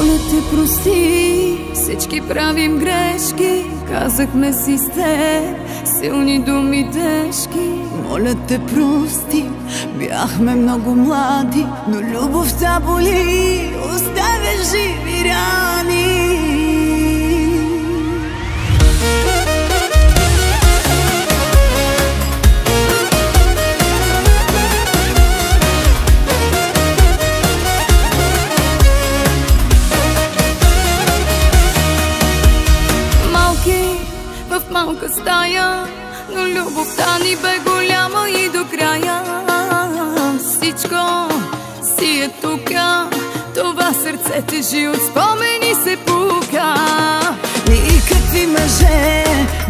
Моля те, прости, всички правим грешки. Казахме си с теб силни думи тежки. Моля те, прости, бяхме много млади, но любовта боли, оставя живи рани. В малка стая, но любовта ни бе голяма и до края. Всичко си е тука, това сърце тежи от спомени се пука. Никакви мъже,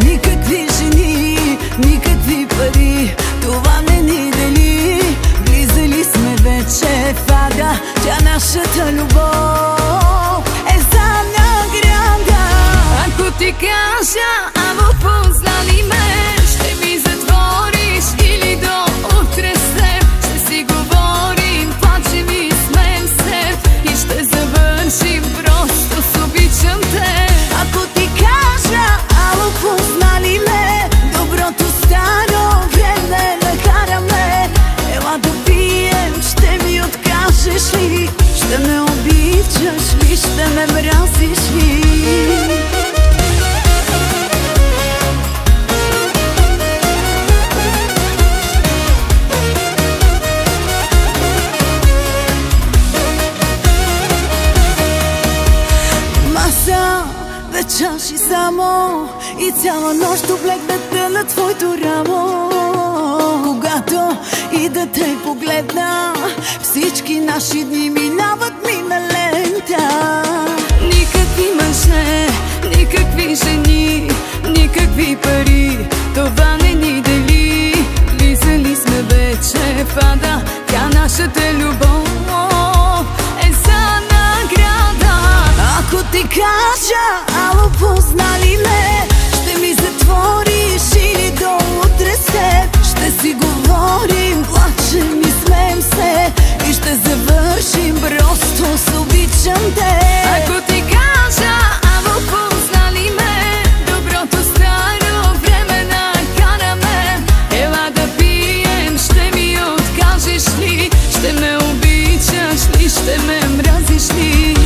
никакви жени, никакви пари, това не ни дели. Влизали сме вече в ада, тя нашата любов е за награда. Ако ти кажа, ама познали ме, ще ми затвориш или до утре с теб. Ще си говорим, плачем и смеем се и ще завършим просто с обичам те. Ако ти кажа, ало познали ме, доброто старо време накараме. Ела да пием, ще ми откажеш ли? Ще ме обичаш ли? Ще ме мразиш ли? Чаши само и цяла нощ облегната на твоето рамо. Когато и да те погледна, всички наши дни минават ми на лента. Никакви мъже, никакви жени, никакви пари, това не ни дели. Влизали сме вече в ада, тя нашата любов е за награда. Ако ти кажа, ало познали ме, ще ми затвориш или до утре с теб. Ще си говорим, плачем и смеем се и ще завършим просто с обичам те. Ако ти кажа, ало познали ме, доброто старо време накараме. Ела да пием, ще ми откажеш ли? Ще ме обичаш ли? Ще ме мразиш ли?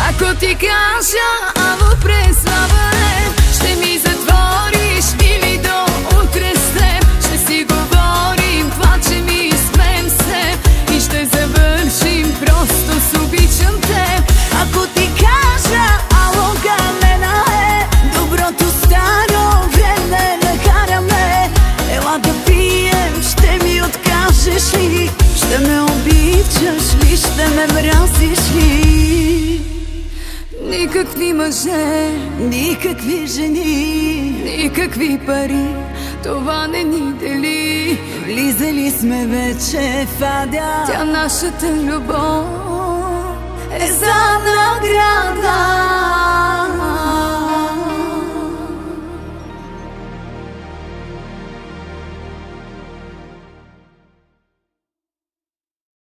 Ако ти кажа, ало преславане, ще ми затвориш или до утре с теб. Ще си говорим, плачем и смеем се и ще завършим просто с обичам те. Ако ти кажа, ало галена е, доброто старо време накараме. Ела да пием, ще ми откажеш ли? Ще ме обичаш ли? Ще ме мразиш ли? Никакви мъже, никакви жени, никакви пари, това не ни дели. Влизали сме вече в ада, тя нашата любов е за награда.